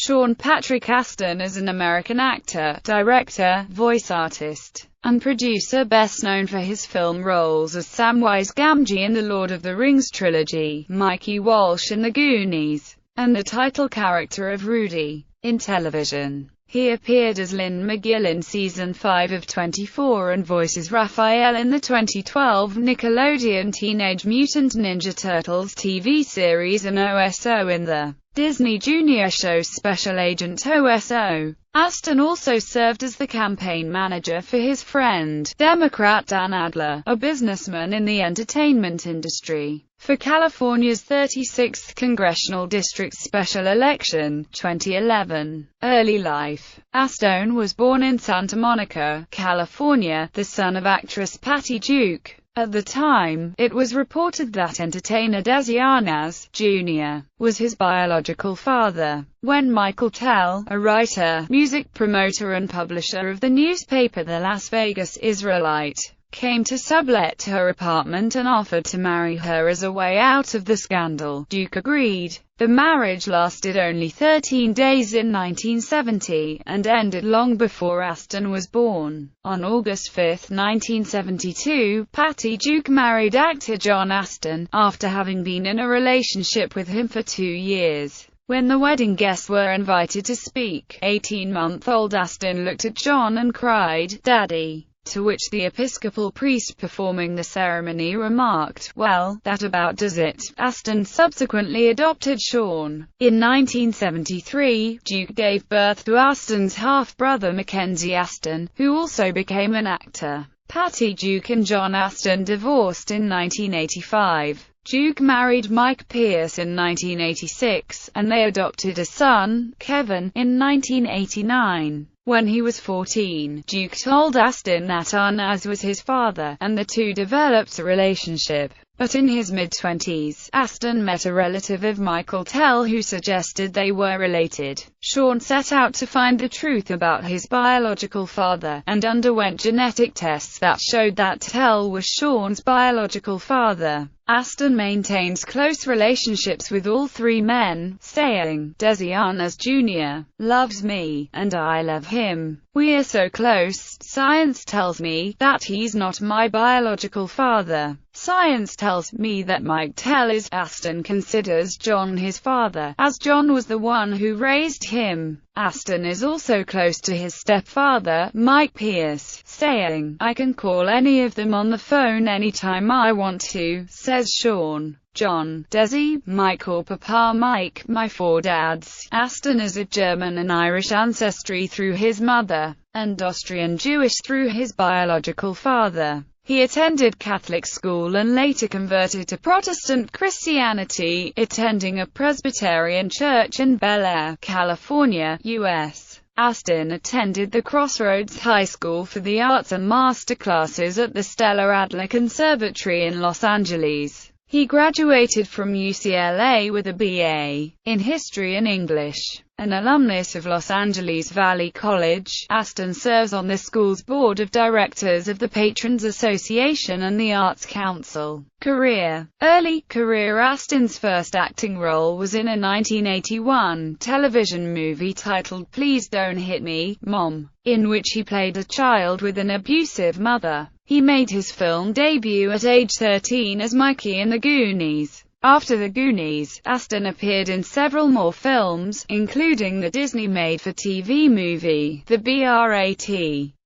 Sean Patrick Astin is an American actor, director, voice artist, and producer best known for his film roles as Samwise Gamgee in the Lord of the Rings trilogy, Mikey Walsh in The Goonies, and the title character of Rudy in television. He appeared as Lynn McGill in Season 5 of 24 and voices Raphael in the 2012 Nickelodeon Teenage Mutant Ninja Turtles TV series and OSO in the Disney Junior show Special Agent OSO. Astin also served as the campaign manager for his friend, Democrat Dan Adler, a businessman in the entertainment industry, for California's 36th Congressional District's special election, 2011. Early life. Astin was born in Santa Monica, California, the son of actress Patty Duke. At the time, it was reported that entertainer Desi Arnaz, Jr., was his biological father. When Michael Tell, a writer, music promoter and publisher of the newspaper The Las Vegas Israelite, came to sublet her apartment and offered to marry her as a way out of the scandal, Duke agreed. The marriage lasted only 13 days in 1970, and ended long before Astin was born. On August 5, 1972, Patty Duke married actor John Astin, after having been in a relationship with him for 2 years. When the wedding guests were invited to speak, 18-month-old Astin looked at John and cried, "Daddy," to which the Episcopal priest performing the ceremony remarked, "Well, that about does it." Astin subsequently adopted Sean. In 1973, Duke gave birth to Astin's half-brother Mackenzie Astin, who also became an actor. Patty Duke and John Astin divorced in 1985. Duke married Mike Pierce in 1986, and they adopted a son, Kevin, in 1989. When he was 14, Duke told Astin that Arnaz was his father, and the two developed a relationship. But in his mid-20s, Astin met a relative of Michael Tell who suggested they were related. Sean set out to find the truth about his biological father, and underwent genetic tests that showed that Tell was Sean's biological father. Astin maintains close relationships with all three men, saying, "Desi Arnaz Jr. loves me, and I love him. We are so close. Science tells me that he's not my biological father. Science tells me that Mike Tell is." Astin considers John his father, as John was the one who raised him. Astin is also close to his stepfather, Mike Pierce, saying, "I can call any of them on the phone anytime I want to," says Sean. John, Desi, Mike or Papa Mike, my four dads. Astin is of German and Irish ancestry through his mother, and Austrian Jewish through his biological father. He attended Catholic school and later converted to Protestant Christianity, attending a Presbyterian church in Bel Air, California, U.S. Astin attended the Crossroads High School for the Arts and master classes at the Stella Adler Conservatory in Los Angeles. He graduated from UCLA with a BA in History and English. An alumnus of Los Angeles Valley College, Astin serves on the school's board of directors of the Patrons Association and the Arts Council. Early career. Astin's first acting role was in a 1981 television movie titled Please Don't Hit Me, Mom, in which he played a child with an abusive mother. He made his film debut at age 13 as Mikey in The Goonies. After The Goonies, Astin appeared in several more films, including the Disney made-for-TV movie, The Brat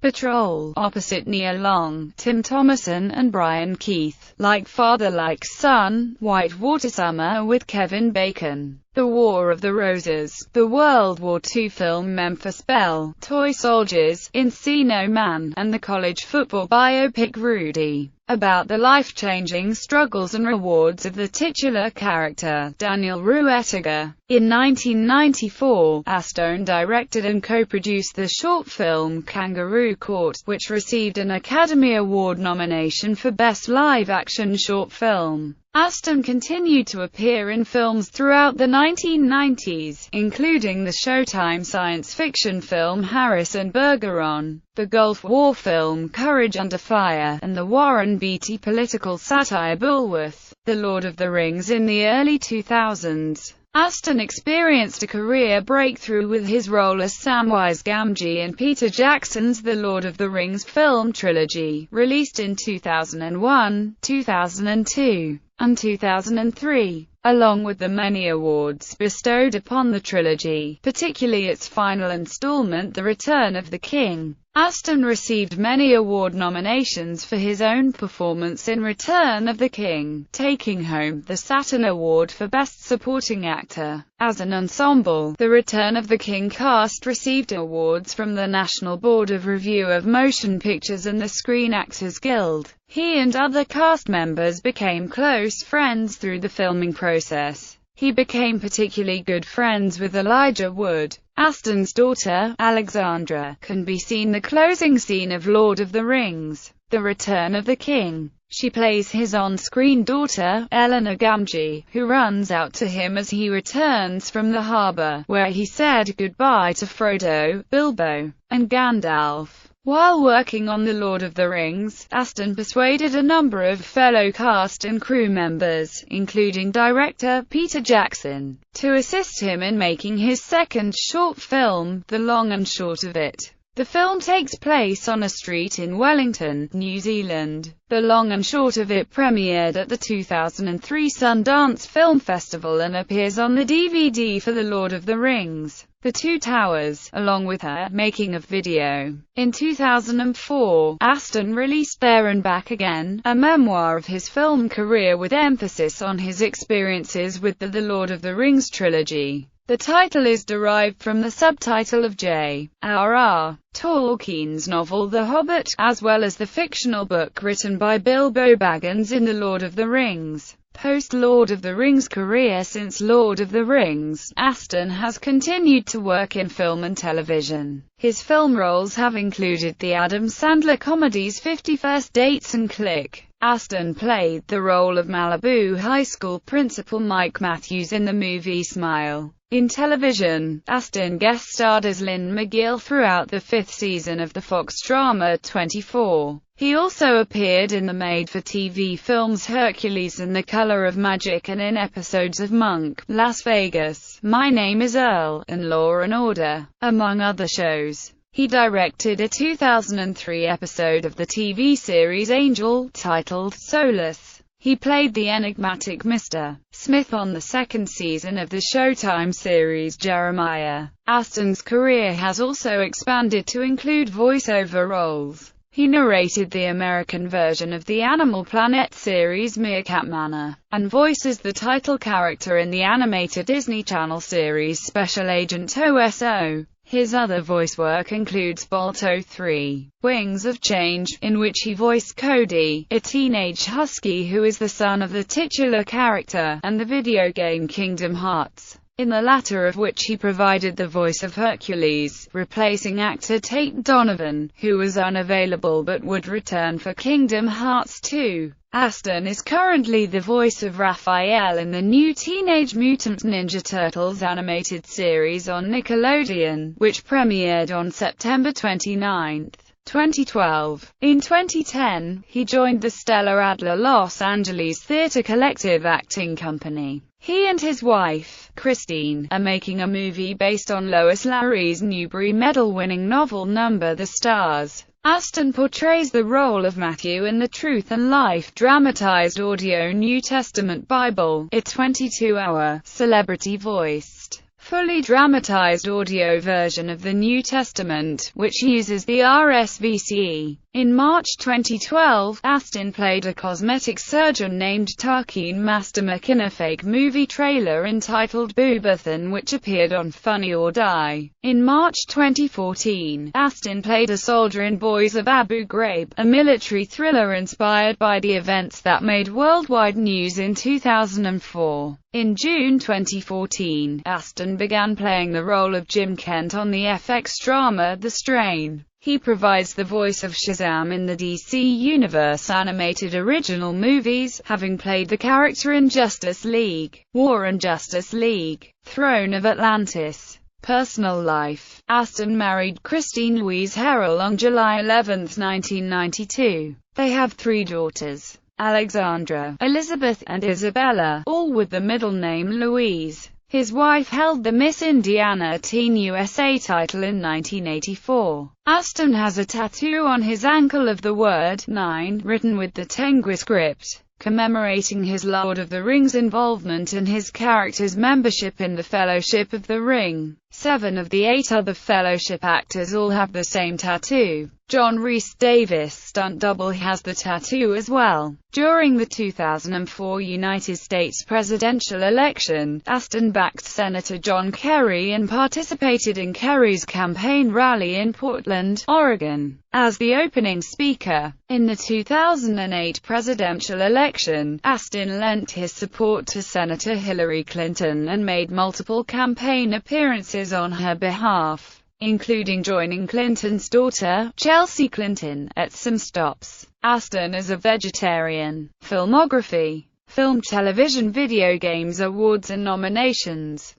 Patrol, opposite Nia Long, Tim Thomerson and Brian Keith, Like Father Like Son, Whitewater Summer with Kevin Bacon, The War of the Roses, the World War II film Memphis Belle, Toy Soldiers, Encino Man, and the college football biopic Rudy, about the life-changing struggles and rewards of the titular character, Daniel Ruettiger. In 1994, Astin directed and co-produced the short film Kangaroo Court, which received an Academy Award nomination for Best Live-Action Short Film. Astin continued to appear in films throughout the 1990s, including the Showtime science fiction film Harrison Bergeron, the Gulf War film Courage Under Fire, and the Warren Beatty political satire Bulworth, The Lord of the Rings in the early 2000s. Astin experienced a career breakthrough with his role as Samwise Gamgee in Peter Jackson's The Lord of the Rings film trilogy, released in 2001, 2002, and 2003, along with the many awards bestowed upon the trilogy, particularly its final installment, The Return of the King. Astin received many award nominations for his own performance in Return of the King, taking home the Saturn Award for Best Supporting Actor. As an ensemble, the Return of the King cast received awards from the National Board of Review of Motion Pictures and the Screen Actors Guild. He and other cast members became close friends through the filming process. He became particularly good friends with Elijah Wood. Astin's daughter, Alexandra, can be seen in the closing scene of Lord of the Rings, The Return of the King. She plays his on-screen daughter, Eleanor Gamgee, who runs out to him as he returns from the harbor, where he said goodbye to Frodo, Bilbo, and Gandalf. While working on The Lord of the Rings, Astin persuaded a number of fellow cast and crew members, including director Peter Jackson, to assist him in making his second short film, The Long and Short of It. The film takes place on a street in Wellington, New Zealand. The Long and Short of It premiered at the 2003 Sundance Film Festival and appears on the DVD for The Lord of the Rings, The Two Towers, along with her making-of video. In 2004, Astin released There and Back Again, a memoir of his film career with emphasis on his experiences with the Lord of the Rings trilogy. The title is derived from the subtitle of J.R.R. Tolkien's novel The Hobbit, as well as the fictional book written by Bilbo Baggins in The Lord of the Rings. Post-Lord of the Rings career. Since Lord of the Rings, Astin has continued to work in film and television. His film roles have included the Adam Sandler comedies 50 First Dates and Click. Astin played the role of Malibu High School principal Mike Matthews in the movie Smile. In television, Astin guest-starred as Lynn McGill throughout the fifth season of the Fox drama 24. He also appeared in the made-for-TV films Hercules and The Color of Magic and in episodes of Monk, Las Vegas, My Name is Earl, and Law and Order, among other shows. He directed a 2003 episode of the TV series Angel, titled Solace. He played the enigmatic Mr. Smith on the second season of the Showtime series Jeremiah. Astin's career has also expanded to include voiceover roles. He narrated the American version of the Animal Planet series Meerkat Manor, and voices the title character in the animated Disney Channel series Special Agent OSO. His other voice work includes Balto 3, Wings of Change, in which he voiced Cody, a teenage husky who is the son of the titular character, and the video game Kingdom Hearts, in the latter of which he provided the voice of Hercules, replacing actor Tate Donovan, who was unavailable but would return for Kingdom Hearts 2. Astin is currently the voice of Raphael in the new Teenage Mutant Ninja Turtles animated series on Nickelodeon, which premiered on September 29, 2012. In 2010, he joined the Stella Adler Los Angeles Theater Collective acting company. He and his wife, Christine, are making a movie based on Lois Lary's Newbery Medal-winning novel Number the Stars. Astin portrays the role of Matthew in the Truth and Life dramatized audio New Testament Bible, a 22-hour, celebrity-voiced, fully dramatized audio version of the New Testament, which uses the RSVCE. In March 2012, Astin played a cosmetic surgeon named Tarkeen Mastermak in a fake movie trailer entitled Boobathan, which appeared on Funny or Die. In March 2014, Astin played a soldier in Boys of Abu Ghraib, a military thriller inspired by the events that made worldwide news in 2004. In June 2014, Astin began playing the role of Jim Kent on the FX drama The Strain. He provides the voice of Shazam in the DC Universe animated original movies, having played the character in Justice League, War and Justice League, Throne of Atlantis. Personal life. Astin married Christine Louise Harrell on July 11, 1992. They have 3 daughters, Alexandra, Elizabeth, and Isabella, all with the middle name Louise. His wife held the Miss Indiana Teen USA title in 1984. Astin has a tattoo on his ankle of the word 9, written with the Tengu script, commemorating his Lord of the Rings involvement and his character's membership in the Fellowship of the Ring. 7 of the 8 other Fellowship actors all have the same tattoo. John Rhys Davis' stunt double has the tattoo as well. During the 2004 United States presidential election, Astin backed Senator John Kerry and participated in Kerry's campaign rally in Portland, Oregon, as the opening speaker. In the 2008 presidential election, Astin lent his support to Senator Hillary Clinton and made multiple campaign appearances on her behalf, including joining Clinton's daughter, Chelsea Clinton, at some stops. Astin is a vegetarian. Filmography. Film, television, video games, awards and nominations.